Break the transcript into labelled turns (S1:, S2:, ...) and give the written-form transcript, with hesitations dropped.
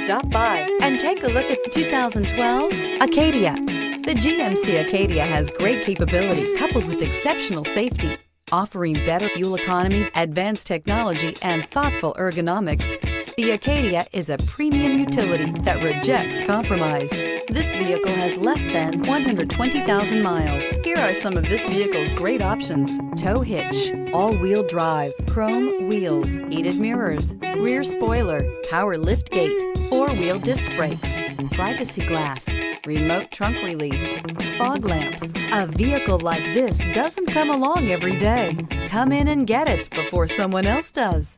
S1: stop by and take a look at the 2012 Acadia. The GMC Acadia has great capability coupled with exceptional safety, offering better fuel economy, advanced technology, and thoughtful ergonomics. The Acadia is a premium utility that rejects compromise. This vehicle has less than 120,000 miles. Here are some of this vehicle's great options: tow hitch, all-wheel drive, chrome wheels, heated mirrors, rear spoiler, power liftgate, four-wheel disc brakes, privacy glass, remote trunk release, fog lamps. A vehicle like this doesn't come along every day. Come in and get it before someone else does.